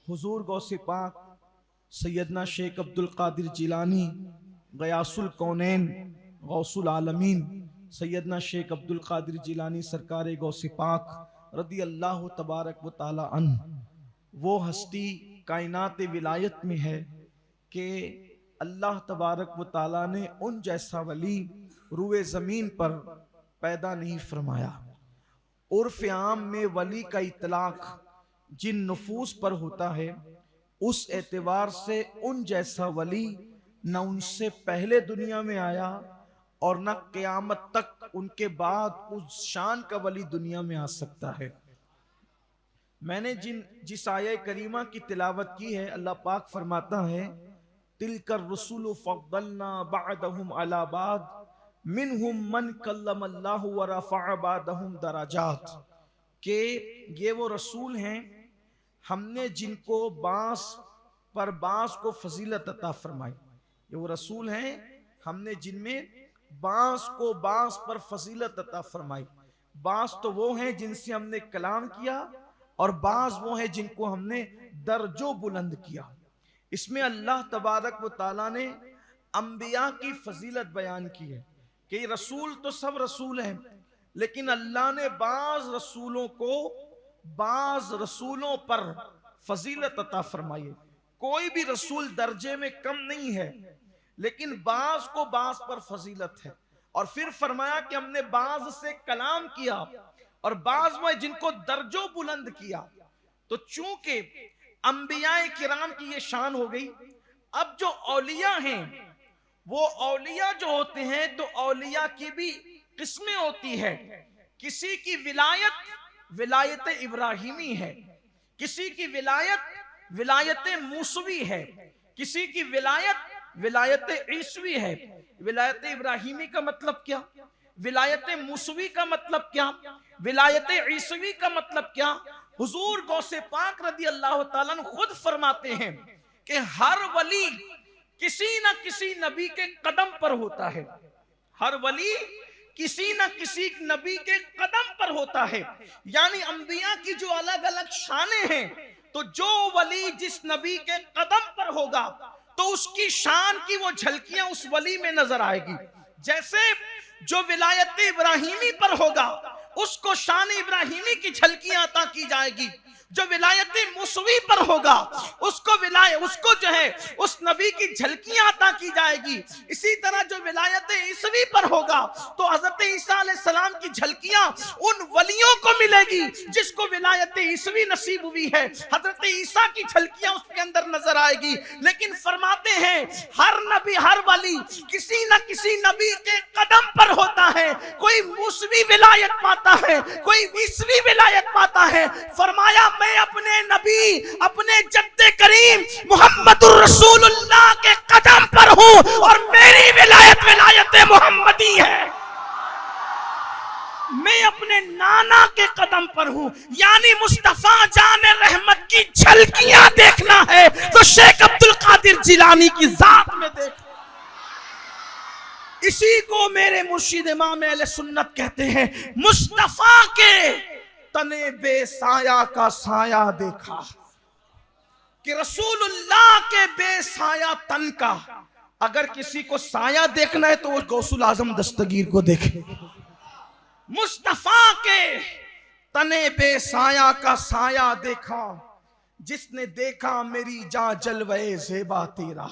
हुजूर गौसे पाक सैयदना शेख अब्दुल कादिर जिलानी गयासुल कौनैन गौसुल आलमीन सैयदना शेख अब्दुल कादिर जिलानी सरकार गौसे पाक रदी अल्लाह तबारक व तआला अन्हु वो हस्ती कायनात विलायत में है कि अल्लाह तबारक व तआला ने उन जैसा वली रुए ज़मीन पर पैदा नहीं फरमाया। उर्फ आम में वली का इतलाक जिन नफूस पर होता है उस एतबार से उन जैसा वली न उनसे पहले दुनिया में आया और न क़यामत तक उनके बाद उस शान का वली दुनिया में आ सकता है। मैंने जिस आया करीमा की तिलावत की है, अल्लाह पाक फरमाता है तिलकर रसूल फद्दलना बअदहुम अला बाद मिनहुम मन कल्लमल्लाहु व रफ़अ बअदहुम दराजात, के ये वो रसूल हैं हमने जिनको बांस पर बांस को फजीलत अता फरमाई। ये वो रसूल हैं हमने जिनमें बांस को बांस पर फजीलत अता फरमाई। बांस तो वो हैं जिनसे हमने कलाम किया और बांस वो हैं जिनको हमने दर्जो बुलंद किया। इसमें अल्लाह तबारक व तआला ने अंबिया की फजीलत बयान की है कि रसूल तो सब रसूल हैं, लेकिन अल्लाह ने बाज रसूलों पर फजीलत अता फरमाई है। कोई भी रसूल दर्जे में कम नहीं है, लेकिन बाज को बाज पर फजीलत है। और फिर फरमाया कि हमने बाज से कलाम किया और बाज में जिनको दर्जो बुलंद किया। तो चूंकि अंबियाए किराम की ये शान हो गई, अब जो औलिया हैं वो औलिया जो होते हैं तो औलिया की भी किस्में होती है। किसी की विलायत इब्राहिमी है, किसी की विलायत मूसवी है, किसी की विलायत ईसवी है। विलायत इब्राहिमी का मतलब क्या, विलायत मूसवी का मतलब क्या, विलायत ईसवी का मतलब क्या। हुजूर गौसे पाक रदी अल्लाह ताला अन्हु खुद फरमाते हैं कि हर वली किसी न किसी नबी के कदम पर होता है। हर वली किसी न किसी नबी के कदम पर होता है। यानी अंबिया की जो अलग अलग शाने हैं, तो जो वली जिस नबी के कदम पर होगा तो उसकी शान की वो झलकियां उस वली में नजर आएगी। जैसे जो विलायत इब्राहिमी पर होगा उसको शान इब्राहिमी की झलकियां अता की जाएगी। जो विलायत मूसवी पर होगा उसको जो है उस नबी की झलकियां अता की जाएगी। इसी तरह जो विलायत ईसवी पर होगा तो हजरत ईसा अलैहिस्सलाम की झलकियां उन वलियों को मिलेगी जिसको विलायत ईसवी नसीब हुई है। हजरत ईसा की झलकियां उसके अंदर नजर आएगी। लेकिन फरमाते हैं हर नबी हर वली किसी न किसी नबी के कदम पर होता है। कोई मूसवी विलायत पाता है, कोई ईसवी विलायत पाता है। फरमाया मैं अपने नबी अपने जद्दे करीम मुहम्मदुर रसूलुल्लाह के कदम पर हूं और मेरी विलायत मुहम्मदी है। मैं अपने नाना के कदम पर हूं। यानी मुस्तफा जान रहमत की झलकियां देखना है तो शेख अब्दुल कादिर जिलानी की जात में देख। इसी को मेरे मुर्शिद इमाम अहले सुन्नत कहते हैं, मुस्तफा के तने बेसाया का साया देखा। कि रसूलुल्लाह के बेसाया तन का अगर किसी को साया देखना है तो वो गौसुल आजम दस्तगीर को देखे। मुस्तफा के तने बेसाया का साया देखा, जिसने देखा मेरी जान जलवे ज़ेबा तेरा।